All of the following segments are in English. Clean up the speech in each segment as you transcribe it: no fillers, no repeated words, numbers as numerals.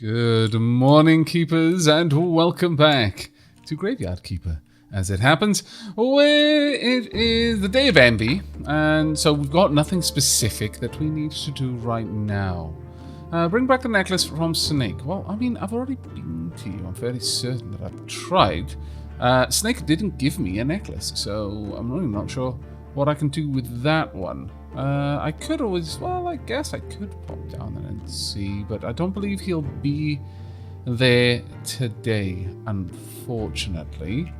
Good morning, keepers, and welcome back to Graveyard Keeper. As it happens, where it is the day of Envy, and so we've got nothing specific that we need to do right now. Bring back the necklace from Snake. Well, I mean, I've already been to you. I'm fairly certain that I've tried. Snake didn't give me a necklace, so I'm really not sure what I can do with that one. I could always, well, I guess I could pop down there and see, but I don't believe he'll be there today, unfortunately.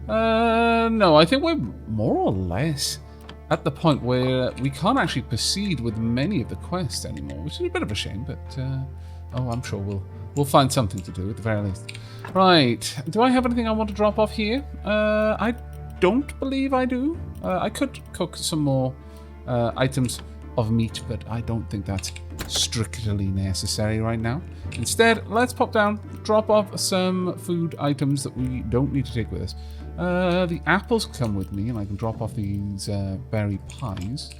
No, I think we're more or less at the point where we can't actually proceed with many of the quests anymore, which is a bit of a shame, but, oh, I'm sure we'll find something to do at the very least. Right, do I have anything I want to drop off here? I don't believe I do. I could cook some more items of meat, but I don't think that's strictly necessary right now. Instead, let's pop down, drop off some food items that we don't need to take with us. The apples come with me, and I can drop off these berry pies.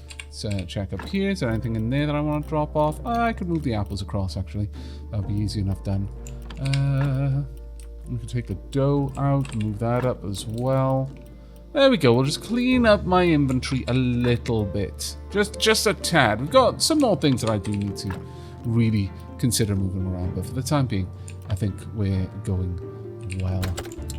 Let's check up here. Is there anything in there that I want to drop off? I could move the apples across, actually. That'll be easy enough done. We can take the dough out, move that up as well. There we go. We'll just clean up my inventory a little bit. Just a tad. We've got some more things that I do need to really consider moving around, but for the time being, I think we're going well.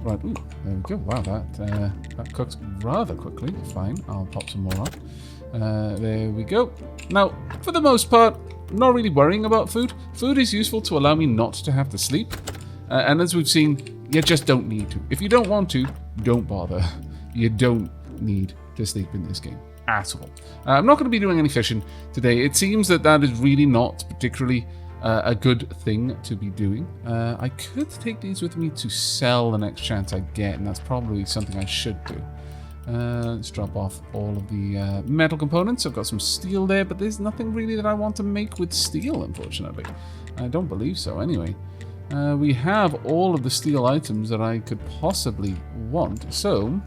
Right, ooh, there we go. Wow, that cooks rather quickly. Fine, I'll pop some more on. There we go. Now, for the most part, not really worrying about food. Food is useful to allow me not to have to sleep. And as we've seen, you just don't need to. If you don't want to, don't bother. You don't need to sleep in this game at all. I'm not going to be doing any fishing today. It seems that is really not particularly a good thing to be doing. I could take these with me to sell the next chance I get, and that's probably something I should do. Let's drop off all of the metal components. I've got some steel there, but there's nothing really that I want to make with steel, unfortunately. I don't believe so, anyway. We have all of the steel items that I could possibly want, so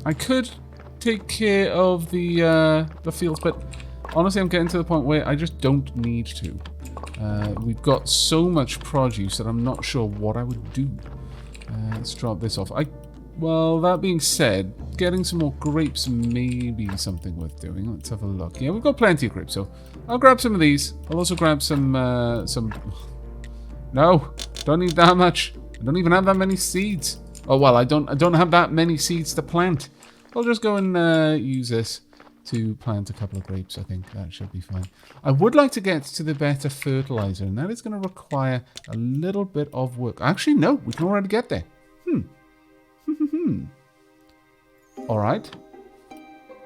I could take care of the fields, but honestly, I'm getting to the point where I just don't need to. We've got so much produce that I'm not sure what I would do. Let's drop this off. Well, that being said, getting some more grapes may be something worth doing. Let's have a look. Yeah, we've got plenty of grapes, so I'll grab some of these. I'll also grab some. No, don't need that much. I don't even have that many seeds. Oh well, I don't have that many seeds to plant. I'll just go and use this to plant a couple of grapes. I think that should be fine. I would like to get to the better fertilizer, and that is going to require a little bit of work. Actually, no, we can already get there. All right.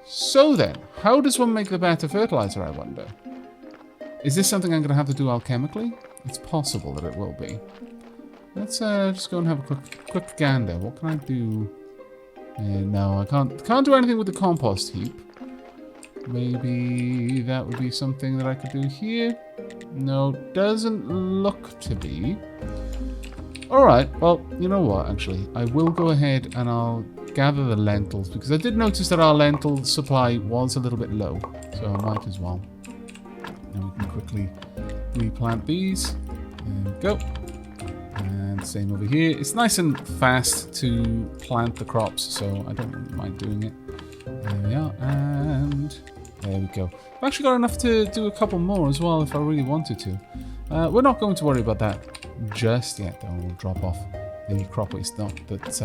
So then, how does one make the better fertilizer, I wonder? Is this something I'm going to have to do alchemically? It's possible that it will be. Let's just go and have a quick gander. What can I do? No, I can't do anything with the compost heap. Maybe that would be something that I could do here. No, doesn't look to be. Alright, well, you know what, actually. I will go ahead and I'll gather the lentils, because I did notice that our lentil supply was a little bit low. So I might as well. And we can quickly replant these. There we go. And same over here. It's nice and fast to plant the crops, so I don't really mind doing it. There we are, and there we go. I've actually got enough to do a couple more as well if I really wanted to. We're not going to worry about that just yet, though. We'll drop off the crop waste. Not that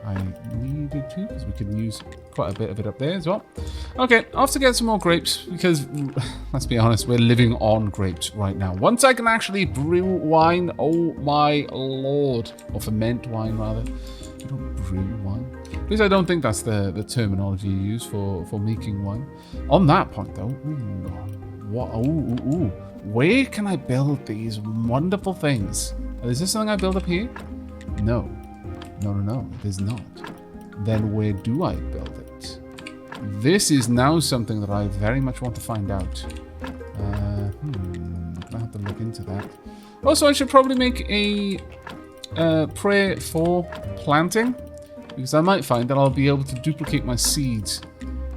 I needed to, because we can use quite a bit of it up there as well. Okay, off to get some more grapes, because, let's be honest, we're living on grapes right now. Once I can actually brew wine, oh my lord. Or ferment wine, rather. We don't brew wine. At least I don't think that's the terminology you use for making wine. On that point, though, where can I build these wonderful things? Is this something I build up here? No, it is not. Then where do I build it? This is now something that I very much want to find out. I'll have to look into that. Also, I should probably make a prayer for planting, because I might find that I'll be able to duplicate my seeds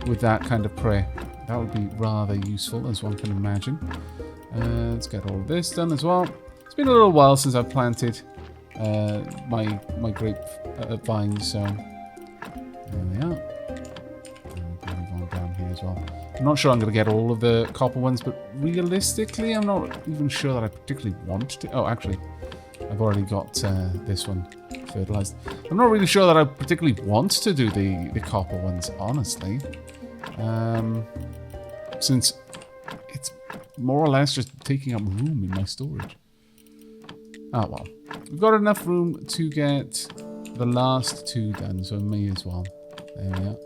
with that kind of prayer. That would be rather useful, as one can imagine. Let's get all of this done as well. It's been a little while since I've planted my grape vines, so there we are. Move on down here as well. I'm not sure I'm going to get all of the copper ones, but realistically, I'm not even sure that I particularly want to. Oh, actually, I've already got this one fertilized. I'm not really sure that I particularly want to do the copper ones, honestly. Since it's more or less just taking up room in my storage. Oh, well. We've got enough room to get the last 2 done, so may as well. There we are.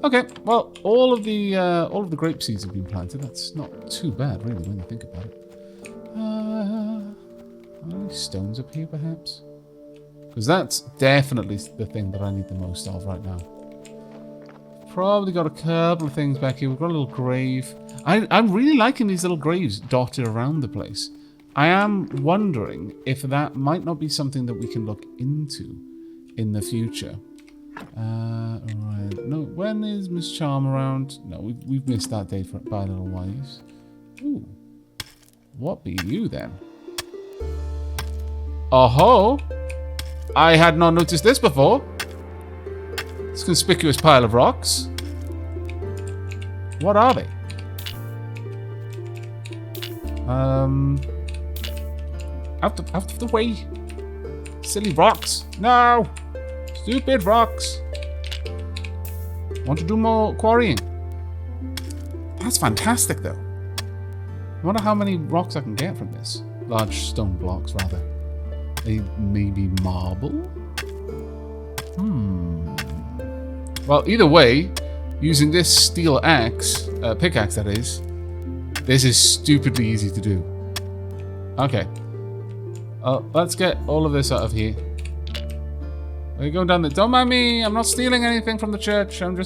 Okay, well, all of the grape seeds have been planted. That's not too bad, really, when you think about it. Are there any stones up here, perhaps? Because that's definitely the thing that I need the most of right now. Probably got a couple of things back here. We've got a little grave. I'm really liking these little graves dotted around the place. I am wondering if that might not be something that we can look into in the future. Alright. No, when is Miss Charm around? No, we've missed that day by a little ways. Ooh. What be you then? Oh-ho! I had not noticed this before. This conspicuous pile of rocks. What are they? Out of the way. Silly rocks. No! Stupid rocks. Want to do more quarrying? That's fantastic, though. I wonder how many rocks I can get from this. Large stone blocks, rather. Maybe marble? Well, either way, using this steel axe, pickaxe that is, this is stupidly easy to do. Okay. Let's get all of this out of here. Are you going down there? Don't mind me. I'm not stealing anything from the church. I'm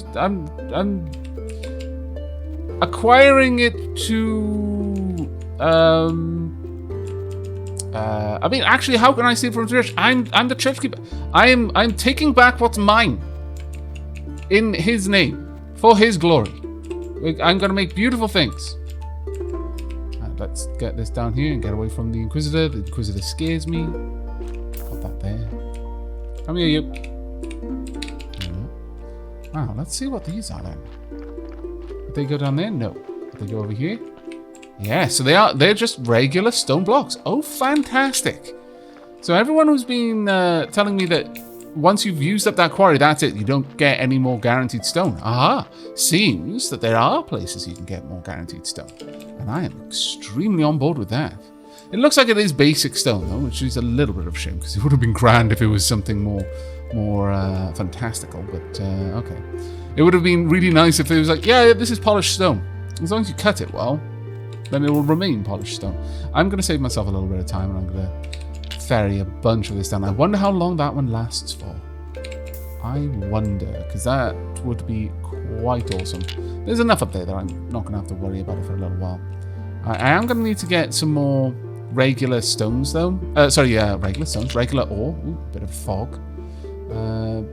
acquiring it to. I mean, actually, how can I steal from the church? I'm the church keeper. I'm taking back what's mine. In his name, for his glory. I'm going to make beautiful things. Let's get this down here and get away from the Inquisitor. The Inquisitor scares me. Got that there. Come here, you. Wow, let's see what these are then. Did they go down there? No. Did they go over here? Yeah, so they're just regular stone blocks. Oh, fantastic. So everyone who's been telling me that once you've used up that quarry, that's it. You don't get any more guaranteed stone. Aha. Seems that there are places you can get more guaranteed stone. And I am extremely on board with that. It looks like it is basic stone, though, which is a little bit of a shame, because it would have been grand if it was something more fantastical, but okay. It would have been really nice if it was like, yeah, this is polished stone. As long as you cut it well, then it will remain polished stone. I'm going to save myself a little bit of time, and I'm going to ferry a bunch of this down. I wonder how long that one lasts for. I wonder, because that would be quite awesome. There's enough up there that I'm not going to have to worry about it for a little while. I am going to need to get some more regular stones, though. Regular stones. Regular ore. Ooh, bit of fog.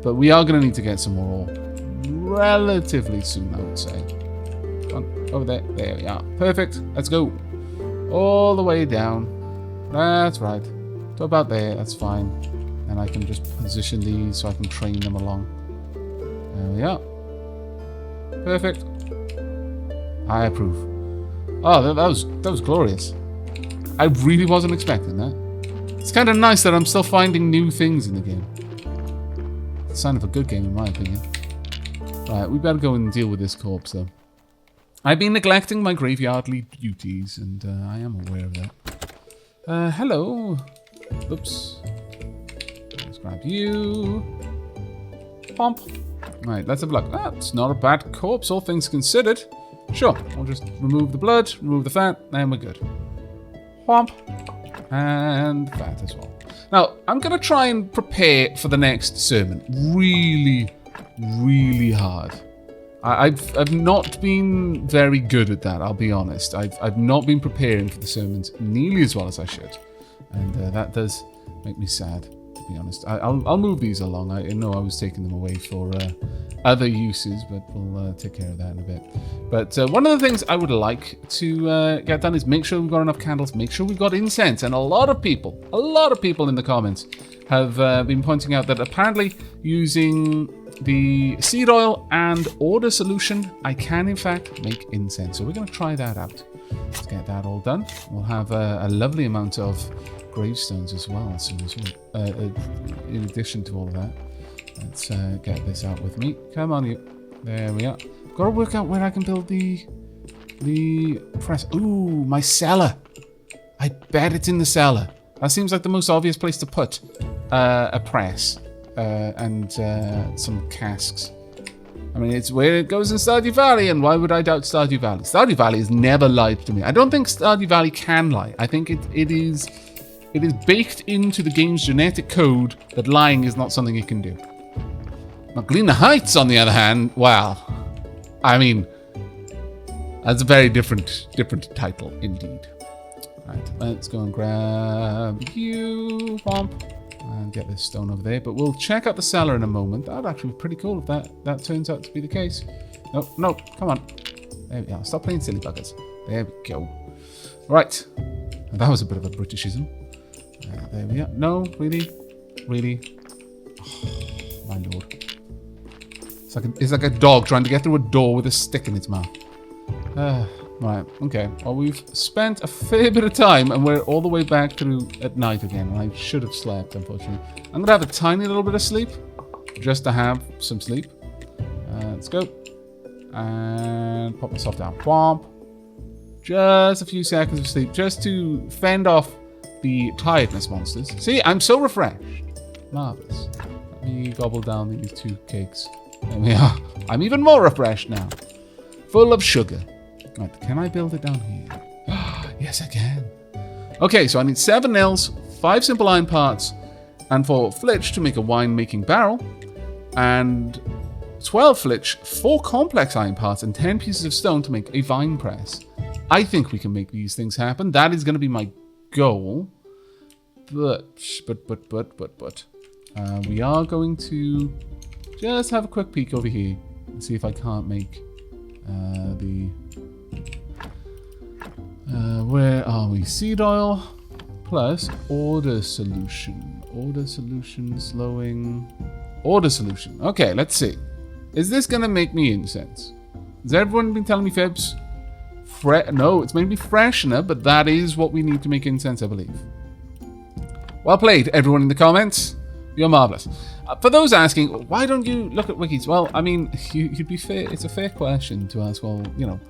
But we are going to need to get some more ore relatively soon, I would say. Come on, over there. There we are. Perfect. Let's go. All the way down. That's right. To about there. That's fine. And I can just position these so I can train them along. There we are. Perfect. I approve. Oh, that was glorious. I really wasn't expecting that. It's kind of nice that I'm still finding new things in the game. It's a sign of a good game, in my opinion. Right, we better go and deal with this corpse, though. I've been neglecting my graveyardly duties, and I am aware of that. Hello. Oops. Let's grab you. Pomp. Right, let's have a look. Ah, it's not a bad corpse, all things considered. Sure, we'll just remove the blood, remove the fat, and we're good. Whomp. And fat as well. Now, I'm going to try and prepare for the next sermon really, really hard. I've not been very good at that, I'll be honest. I've not been preparing for the sermons nearly as well as I should. And that does make me sad. to be honest. I'll move these along. I know I was taking them away for other uses, but we'll take care of that in a bit. But one of the things I would like to get done is make sure we've got enough candles, make sure we've got incense. And a lot of people in the comments have been pointing out that apparently using the seed oil and order solution, I can in fact make incense. So we're going to try that out. Let's get that all done. We'll have a lovely amount of gravestones as well soon as well. In addition to all of that, let's get this out with me. Come on, you. There we are. Got to work out where I can build the press. Ooh, my cellar. I bet it's in the cellar. That seems like the most obvious place to put a press and some casks. I mean, it's where it goes in Stardew Valley, and why would I doubt Stardew Valley? Stardew Valley has never lied to me. I don't think Stardew Valley can lie. I think it is baked into the game's genetic code that lying is not something it can do. Now, Gleaner Heights, on the other hand, well, I mean, that's a very different title indeed. Right, let's go and grab you, Pomp, and get this stone over there. But we'll check out the cellar in a moment. That'd actually be pretty cool if that turns out to be the case. No, come on. There we are. Stop playing silly buggers. There we go. Right. That was a bit of a Britishism. There we are. No, really? Oh, my lord. It's like a dog trying to get through a door with a stick in its mouth. Right, okay. Well, we've spent a fair bit of time, and we're all the way back through at night again. I should have slept, unfortunately. I'm going to have a tiny little bit of sleep, just to have some sleep. Let's go. And pop myself down. Womp. Just a few seconds of sleep, just to fend off the tiredness monsters. See, I'm so refreshed. Marvellous. Let me gobble down these 2 cakes. There we are. I'm even more refreshed now. Full of sugar. Right, can I build it down here? Yes, I can. Okay, so I need 7 nails, 5 simple iron parts, and for flitch to make a wine-making barrel, and 12 flitch, 4 complex iron parts, and 10 pieces of stone to make a vine press. I think we can make these things happen. That is going to be my goal. But we are going to just have a quick peek over here and see if I can't make where are we? Seed oil plus order solution. Order solution, slowing. Order solution. Okay, let's see. Is this going to make me incense? Has everyone been telling me fibs? No, it's made me freshener, but that is what we need to make incense, I believe. Well played, everyone in the comments. You're marvellous. For those asking, why don't you look at wikis? Well, I mean, you'd be fair. It's a fair question to ask. Well, you know,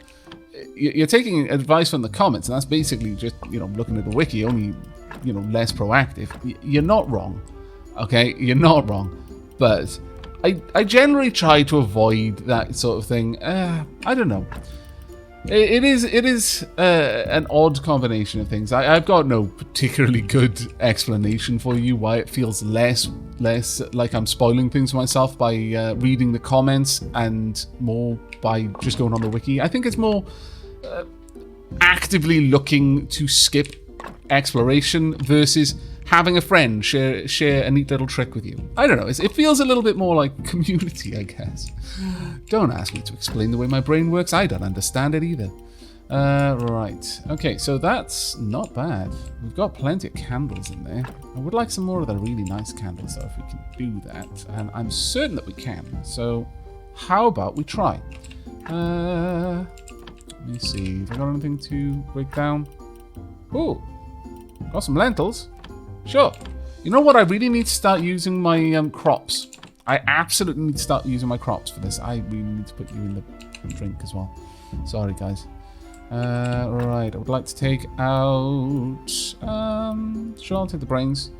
you're taking advice from the comments, and that's basically just, you know, looking at the wiki, only, you know, less proactive. You're not wrong, okay? You're not wrong, but I generally try to avoid that sort of thing. I don't know. It is an odd combination of things. I've got no particularly good explanation for you why it feels less like I'm spoiling things for myself by reading the comments and more by just going on the wiki. I think it's more actively looking to skip exploration versus having a friend share a neat little trick with you. I don't know. It feels a little bit more like community, I guess. Don't ask me to explain the way my brain works. I don't understand it either. Right. Okay, so that's not bad. We've got plenty of candles in there. I would like some more of the really nice candles, though, if we can do that. And I'm certain that we can. So how about we try? Let me see. Have I got anything to break down? Ooh, got some lentils. Sure. You know what? I really need to start using my crops. I absolutely need to start using my crops for this. I really need to put you in the drink as well. Sorry, guys. Right. I would like to take out... sure, I'll take the brains.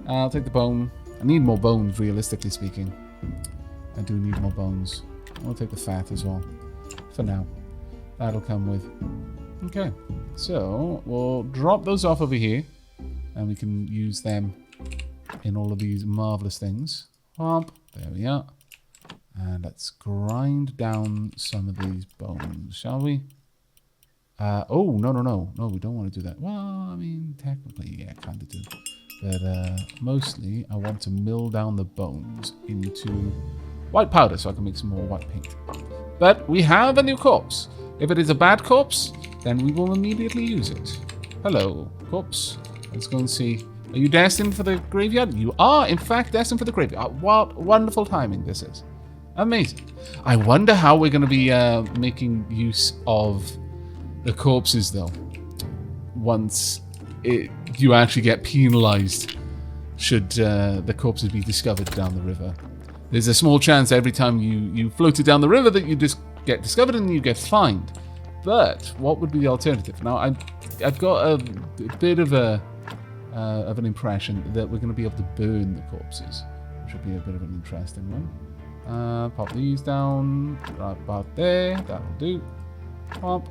I'll take the bone. I need more bones, realistically speaking. I do need more bones. I'll take the fat as well. For now. That'll come with... Okay. So, we'll drop those off over here. And we can use them in all of these marvellous things. Pump. There we are. And let's grind down some of these bones, shall we? Oh, no. No, we don't want to do that. Well, I mean, technically, yeah, kind of do. But mostly, I want to mill down the bones into white powder so I can make some more white paint. But we have a new corpse. If it is a bad corpse, then we will immediately use it. Hello, corpse. Let's go and see. Are you destined for the graveyard? You are, in fact, destined for the graveyard. What wonderful timing this is. Amazing. I wonder how we're going to be making use of the corpses, though, once you actually get penalized should the corpses be discovered down the river. There's a small chance every time you float it down the river that you just get discovered and you get fined. But what would be the alternative? Now, I've got a bit of an impression that we're going to be able to burn the corpses, which would be a bit of an interesting one. Pop these down right about there. That'll do. Pop.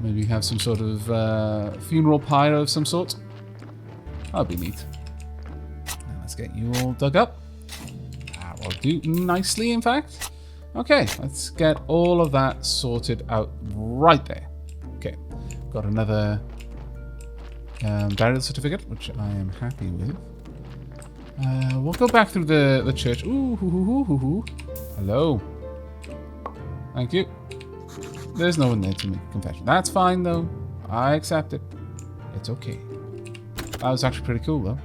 Maybe have some sort of funeral pyre of some sort. That'll be neat. Now let's get you all dug up. That will do nicely, in fact. Okay, let's get all of that sorted out right there. Okay, got another burial certificate, which I am happy with. We'll go back through the church. Ooh, hoo, hoo, hoo, hoo, hoo. Hello. Thank you. There's no one there to make a confession. That's fine, though. I accept it. It's okay. That was actually pretty cool, though.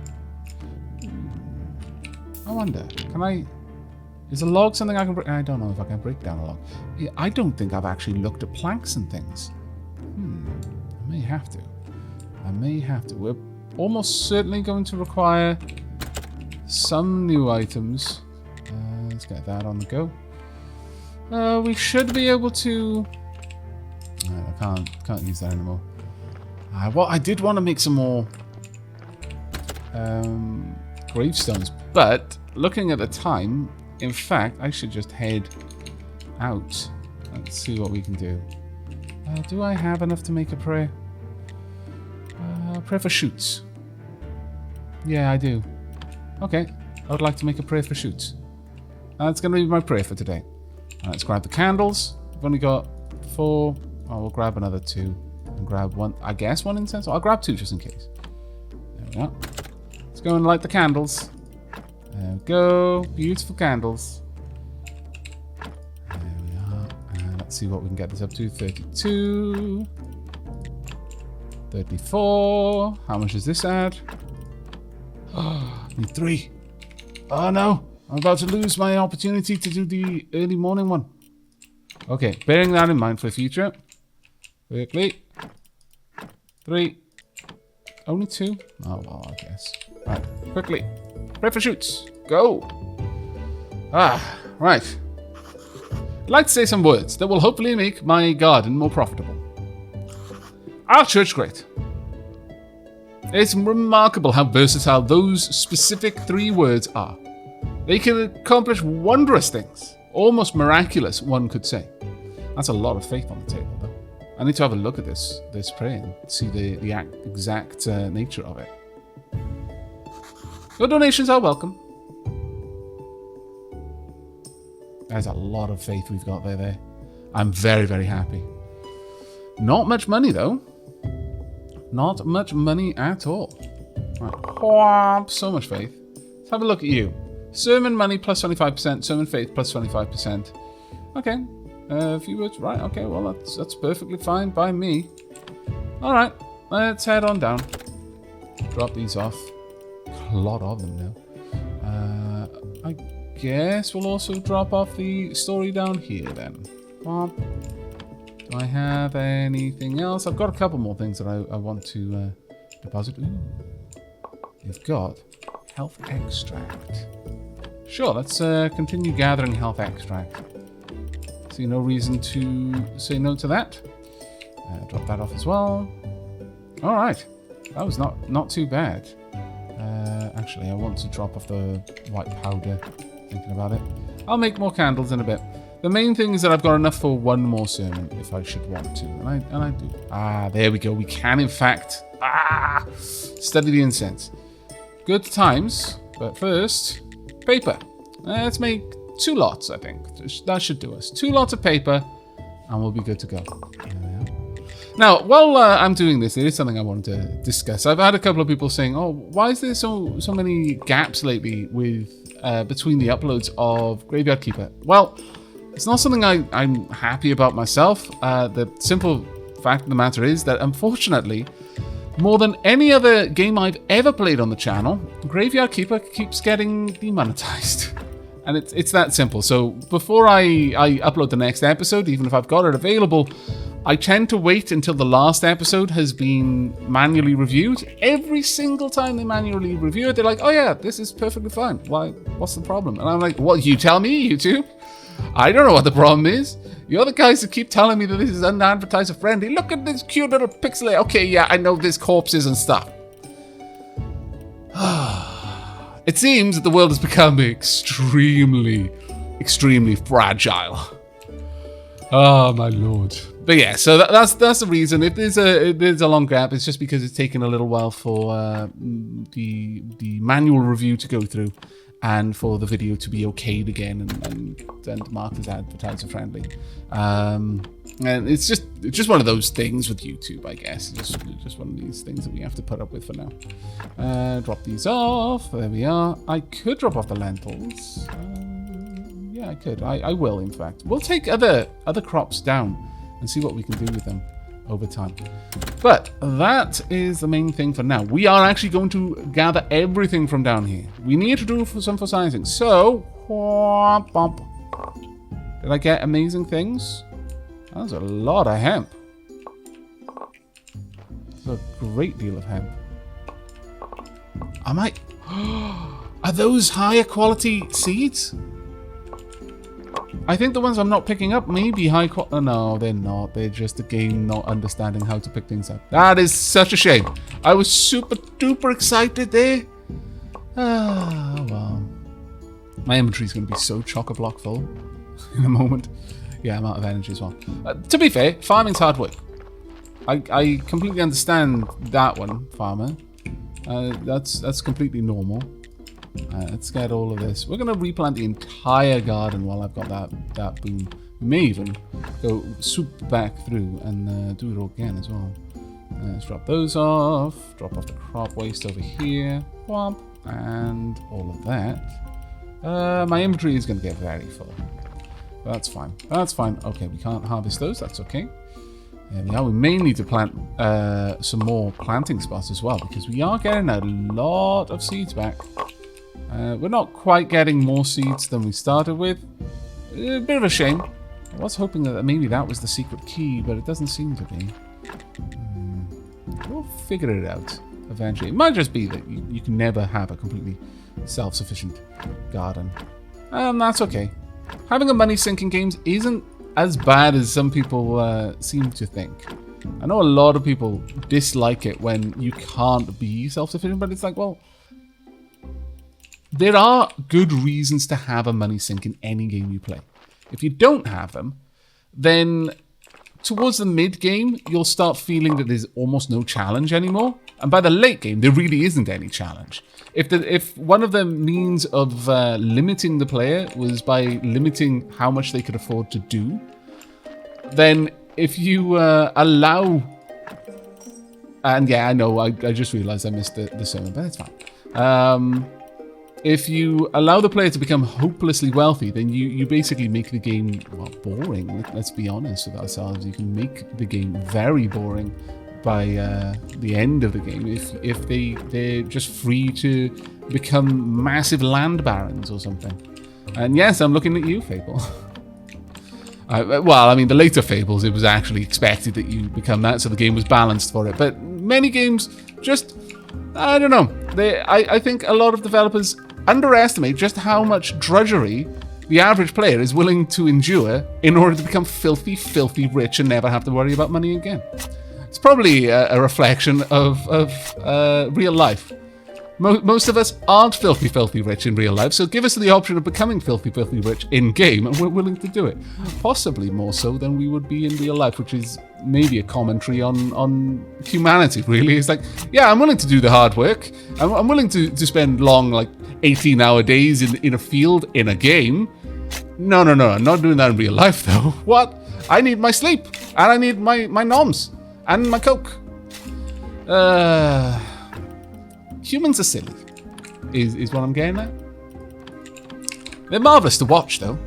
I wonder, can I... Is a log something I can break? I don't know if I can break down a log. Yeah, I don't think I've actually looked at planks and things. I may have to. I may have to. We're almost certainly going to require some new items. Let's get that on the go. We should be able to... No, I can't use that anymore. Well, I did want to make some more gravestones, but looking at the time, in fact, I should just head out. Let's see what we can do. Do I have enough to make a prayer? Prayer for shoots. Yeah, I do. Okay, I would like to make a prayer for shoots. That's going to be my prayer for today. Let's grab the candles. We've only got 4. Oh, we'll grab another 2. And grab 1, I guess 1 incense. I'll grab 2 just in case. There we go. Let's go and light the candles. There we go. Beautiful candles. There we are. And let's see what we can get this up to. 32. 34. How much does this add? Oh, need 3. Oh no. I'm about to lose my opportunity to do the early morning one. Okay, bearing that in mind for the future. Quickly. 3. Only 2? Oh, well, I guess. Right, quickly. Pray for shoots. Go. Right. I'd like to say some words that will hopefully make my garden more profitable. Our church great. It's remarkable how versatile those specific 3 words are. They can accomplish wondrous things. Almost miraculous, one could say. That's a lot of faith on the table, though. I need to have a look at this prayer and see the exact nature of it. Your donations are welcome. There's a lot of faith we've got there. I'm very, very happy. Not much money, though. Not much money at all. Right. So much faith. Let's have a look at you. Sermon money plus 25%. Sermon faith plus 25%. Okay. A few words. Right. Okay. Well, that's perfectly fine by me. All right. Let's head on down. Drop these off. A lot of them now. I guess we'll also drop off the story down here then. Do I have anything else? I've got a couple more things that I want to deposit. Ooh. We've got health extract. Sure, let's continue gathering health extract. See no reason to say no to that. Drop that off as well. All right, that was not too bad. Actually, I want to drop off the white powder. Thinking about it, I'll make more candles in a bit. The main thing is that I've got enough for 1 more sermon if I should want to, and I do. There we go. We can, in fact, study the incense. Good times, but first, paper. Let's make 2 lots, I think. That should do us. 2 lots of paper, and we'll be good to go. There we are. Now, while I'm doing this, there is something I wanted to discuss. I've had a couple of people saying, "Oh, why is there so many gaps lately with between the uploads of Graveyard Keeper?" Well, it's not something I'm happy about myself. The simple fact of the matter is that, unfortunately, more than any other game I've ever played on the channel, Graveyard Keeper keeps getting demonetized. And it's that simple. So before I upload the next episode, even if I've got it available, I tend to wait until the last episode has been manually reviewed. Every single time they manually review it, they're like, "Oh yeah, this is perfectly fine. Why? What's the problem?" And I'm like, "Well, you tell me, YouTube. I don't know what the problem is. You're the guys that keep telling me that this is unadvertiser friendly. Look at this cute little pixel. Okay, yeah, I know there's corpses and stuff." It seems that the world has become extremely, extremely fragile. Oh my lord. But yeah, so that's the reason. If there's a long gap, it's just because it's taken a little while for the manual review to go through, and for the video to be okayed again and marked as advertiser friendly. And it's just one of those things with YouTube, I guess. It's just one of these things that we have to put up with for now. Drop these off. There we are. I could drop off the lentils. Yeah, I could. I will, in fact. We'll take other crops down and see what we can do with them over time. But that is the main thing for now. We are actually going to gather everything from down here. We need to do some fossilizing. So, did I get amazing things? That's a lot of hemp. That's a great deal of hemp. Are those higher quality seeds? I think the ones I'm not picking up may be high quality. Oh, no, they're not. They're just the game not understanding how to pick things up. That is such a shame. I was super duper excited there. Oh, well. My inventory's going to be so chock-a-block full in a moment. Yeah, I'm out of energy as well. To be fair, farming's hard work. I completely understand that one, farmer. That's completely normal. Let's get all of this. We're going to replant the entire garden while I've got that boom. We may even go swoop back through and do it all again as well. Let's drop those off. Drop off the crop waste over here. Whomp. And all of that. My inventory is going to get very full. That's fine. That's fine. Okay, we can't harvest those. That's okay. There we are. We may need to plant some more planting spots as well, because we are getting a lot of seeds back. We're not quite getting more seeds than we started with. A bit of a shame. I was hoping that maybe that was the secret key, but it doesn't seem to be. We'll figure it out eventually. It might just be that you can never have a completely self-sufficient garden. And that's okay. Having a money sink in games isn't as bad as some people seem to think. I know a lot of people dislike it when you can't be self-sufficient, but it's like, well, there are good reasons to have a money sink in any game you play. If you don't have them, then towards the mid-game, you'll start feeling that there's almost no challenge anymore. And by the late game, there really isn't any challenge. If one of the means of limiting the player was by limiting how much they could afford to do, then if you allow... And yeah, I know, I just realized I missed the sermon, but that's fine. If you allow the player to become hopelessly wealthy, then you basically make the game, well, boring. Let's be honest with ourselves. You can make the game very boring by the end of the game if they're just free to become massive land barons or something. And yes, I'm looking at you, Fable. Well, I mean, the later Fables, it was actually expected that you become that, so the game was balanced for it. But many games just, I don't know. I think a lot of developers underestimate just how much drudgery the average player is willing to endure in order to become filthy, filthy rich and never have to worry about money again. It's probably a reflection of real life. Most of us aren't filthy, filthy rich in real life, so give us the option of becoming filthy, filthy rich in-game, and we're willing to do it. Possibly more so than we would be in real life, which is maybe a commentary on humanity, really. It's like, yeah, I'm willing to do the hard work. I'm willing to spend long, like, 18-hour days in a field in a game. No, I'm not doing that in real life, though. What? I need my sleep, and I need my noms. And my Coke. Humans are silly, is what I'm getting at. They're marvellous to watch, though.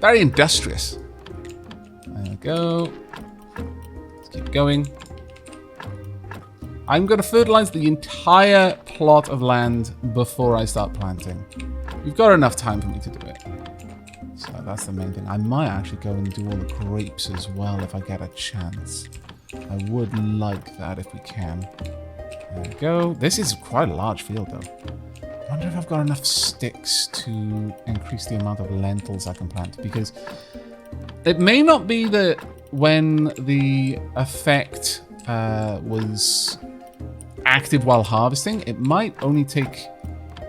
Very industrious. There we go. Let's keep going. I'm going to fertilise the entire plot of land before I start planting. You've got enough time for me to do it. So that's the main thing. I might actually go and do all the grapes as well if I get a chance. I would like that if we can. There we go. This is quite a large field, though. I wonder if I've got enough sticks to increase the amount of lentils I can plant, because it may not be that when the effect was active while harvesting, it might only take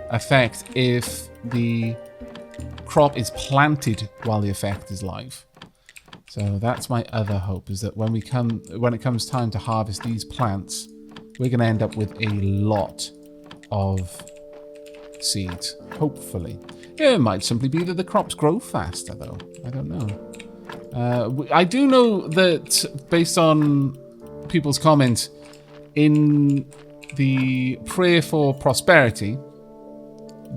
effect if the crop is planted while the effect is live. So that's my other hope, is that when it comes time to harvest these plants, we're going to end up with a lot of seeds, hopefully. It might simply be that the crops grow faster, though. I don't know. I do know that, based on people's comments, in the prayer for prosperity,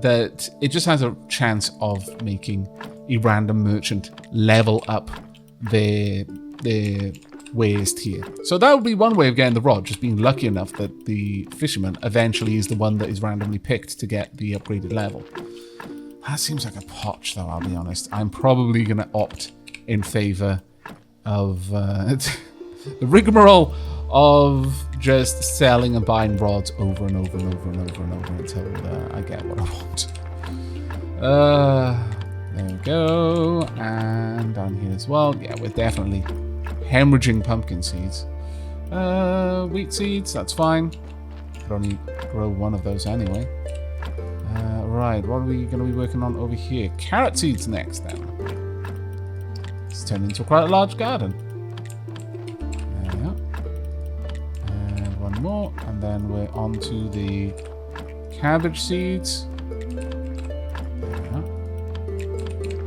that it just has a chance of making a random merchant level up their wares tier. So that would be one way of getting the rod, just being lucky enough that the fisherman eventually is the one that is randomly picked to get the upgraded level. That seems like a potch, though, I'll be honest. I'm probably going to opt in favor of the rigmarole of just selling and buying rods over and over and over and over and over until I get what I want. There we go. And down here as well. Yeah, we're definitely hemorrhaging pumpkin seeds. Wheat seeds, that's fine. Could only grow one of those anyway. Right, what are we going to be working on over here? Carrot seeds next, then. It's turned into quite a large garden. There we go. And one more, and then we're on to the cabbage seeds. There we go.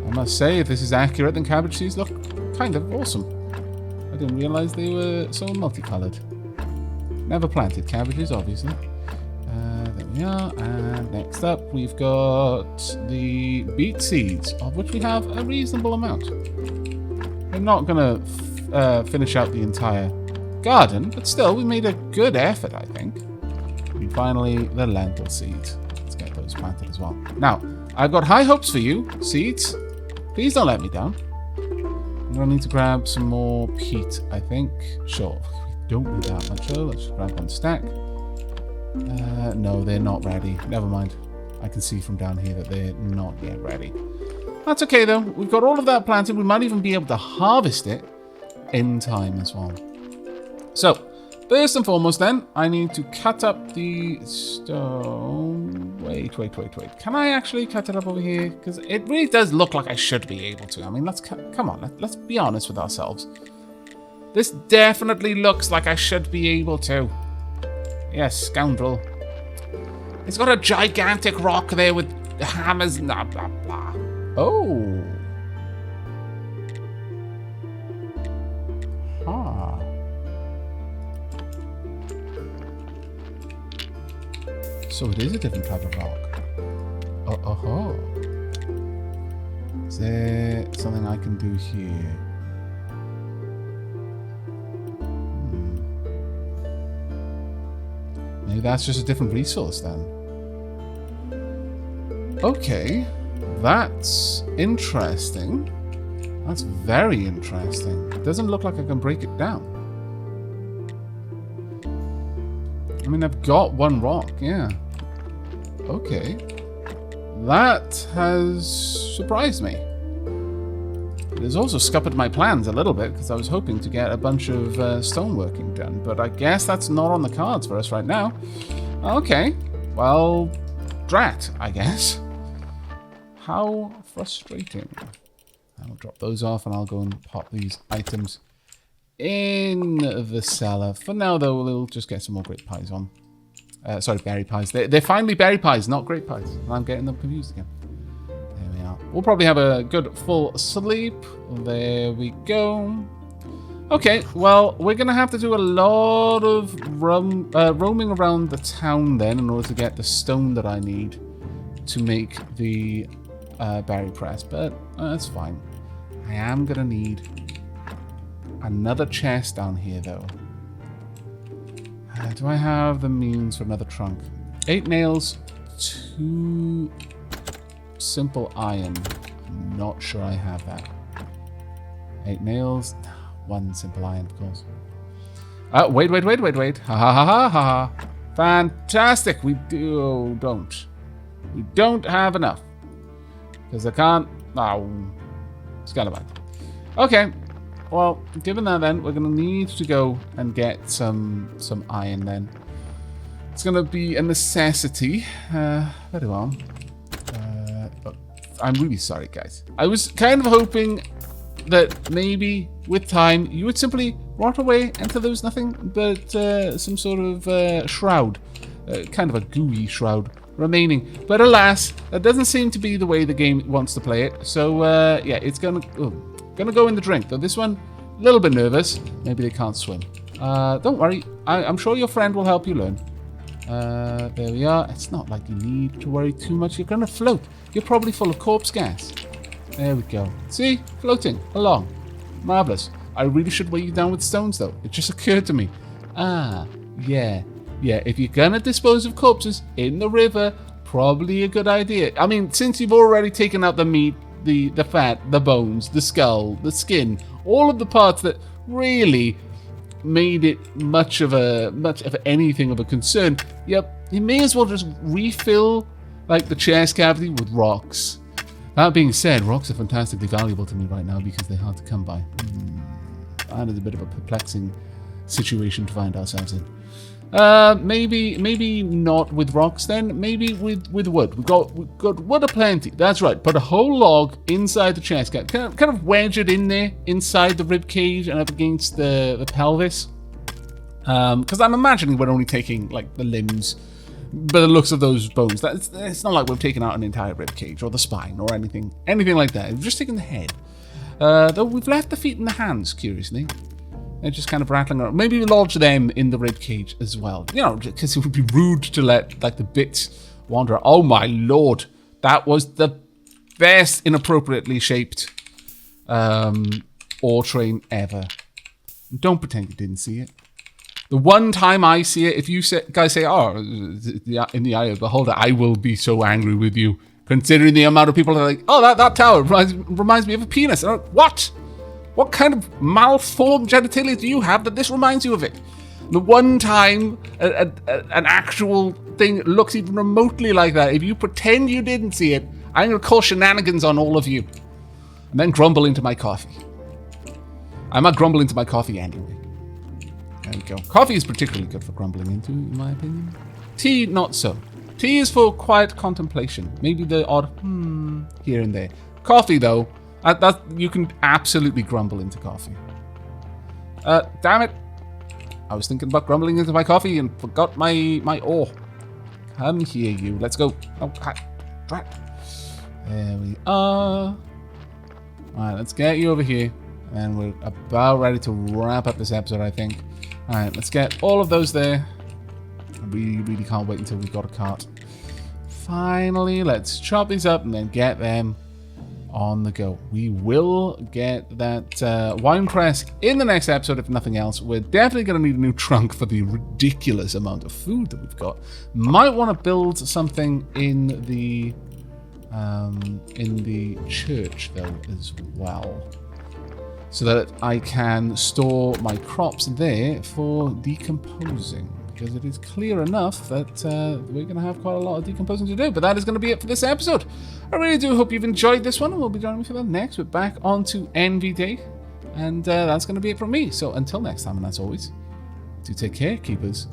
I must say, if this is accurate, then cabbage seeds look kind of awesome. I didn't realize they were so multicolored. Never planted cabbages, obviously. There we are. And next up, we've got the beet seeds, of which we have a reasonable amount. We're not going to finish out the entire garden, but still, we made a good effort, I think. And finally, the lentil seeds. Let's get those planted as well. Now, I've got high hopes for you, seeds. Please don't let me down. I'm going to need to grab some more peat, I think. Sure, we don't need that much though. Let's just grab one stack. No, they're not ready. Never mind. I can see from down here that they're not yet ready. That's okay though. We've got all of that planted. We might even be able to harvest it in time as well. So, first and foremost then, I need to cut up the stone. Wait. Can I actually cut it up over here? Because it really does look like I should be able to. I mean, come on, let's be honest with ourselves. This definitely looks like I should be able to. Yes, scoundrel. It's got a gigantic rock there with hammers and blah, blah, blah. Oh. Huh. So it is a different type of rock. Oh. Is there something I can do here? Maybe that's just a different resource then. Okay, that's interesting. That's very interesting. It doesn't look like I can break it down. I mean, I've got one rock, yeah. Okay. That has surprised me. It has also scuppered my plans a little bit, because I was hoping to get a bunch of stoneworking done, but I guess that's not on the cards for us right now. Okay, well, drat, I guess. How frustrating. I'll drop those off, and I'll go and pop these items in the cellar. For now, though, we'll just get some more grape pies on. Sorry, berry pies. They're finally berry pies, not grape pies. I'm getting them confused again. There we are. We'll probably have a good full sleep. There we go. Okay, well, we're going to have to do a lot of roaming around the town then in order to get the stone that I need to make the berry press, but that's fine. I am going to need another chest down here, though. Do I have the means for another trunk? 8 nails, 2 simple iron. I'm not sure I have that. 8 nails, 1 simple iron, of course. Wait. Ha ha ha ha ha. Fantastic. We don't. We don't have enough. Because I can't... Oh. It's kind of bad. Okay. Well, given that then, we're going to need to go and get some iron then. It's going to be a necessity. Very well. But I'm really sorry, guys. I was kind of hoping that maybe with time you would simply rot away until there was nothing but some sort of shroud. Kind of a gooey shroud remaining. But alas, that doesn't seem to be the way the game wants to play it. So, yeah, it's going to... Gonna go in the drink, though this one, a little bit nervous. Maybe they can't swim. Don't worry, I'm sure your friend will help you learn. There we are. It's not like you need to worry too much. You're gonna float. You're probably full of corpse gas. There we go. See? Floating along. Marvellous. I really should weigh you down with stones, though. It just occurred to me. Yeah. If you're gonna dispose of corpses in the river, probably a good idea. I mean, since you've already taken out the meat, the fat, the bones, the skull, the skin, all of the parts that really made it much of anything of a concern. Yep, you may as well just refill like the chest cavity with rocks. That being said, rocks are fantastically valuable to me right now because they're hard to come by. That is a bit of a perplexing situation to find ourselves in. Maybe not with rocks then. Maybe with wood. We've got wood aplenty. That's right. Put a whole log inside the chest. Kind of wedge it in there, inside the rib cage and up against the pelvis. Because I'm imagining we're only taking like the limbs, by the looks of those bones. It's not like we've taken out an entire rib cage or the spine or anything like that. We've just taken the head. Though we've left the feet and the hands, curiously. They're just kind of rattling around. Maybe lodge them in the rib cage as well. You know, because it would be rude to let like the bits wander. Oh my lord. That was the best inappropriately shaped ore train ever. Don't pretend you didn't see it. The one time I see it, if you guys say, oh, in the eye of the beholder, I will be so angry with you. Considering the amount of people that are like, oh, that tower reminds me of a penis. What? What kind of malformed genitalia do you have that this reminds you of it? The one time an actual thing looks even remotely like that, if you pretend you didn't see it, I'm going to call shenanigans on all of you. And then grumble into my coffee. I might grumble into my coffee anyway. There we go. Coffee is particularly good for grumbling into, in my opinion. Tea, not so. Tea is for quiet contemplation. Maybe the odd here and there. Coffee, though, that you can absolutely grumble into coffee. Damn it. I was thinking about grumbling into my coffee and forgot my ore. Come here, you. Let's go. Oh, drat. There we are. Alright, let's get you over here. And we're about ready to wrap up this episode, I think. Alright, let's get all of those there. I really can't wait until we've got a cart. Finally, let's chop these up and then get them on the go. We will get that wine press in the next episode, if nothing else. We're definitely going to need a new trunk for the ridiculous amount of food that we've got. Might want to build something in the church, though, as well, so that I can store my crops there for decomposing. Because it is clear enough that we're going to have quite a lot of decomposing to do. But that is going to be it for this episode. I really do hope you've enjoyed this one, and we'll be joining me for the next. We're back onto Envy Day, and that's going to be it from me. So until next time, and as always, do take care, keepers.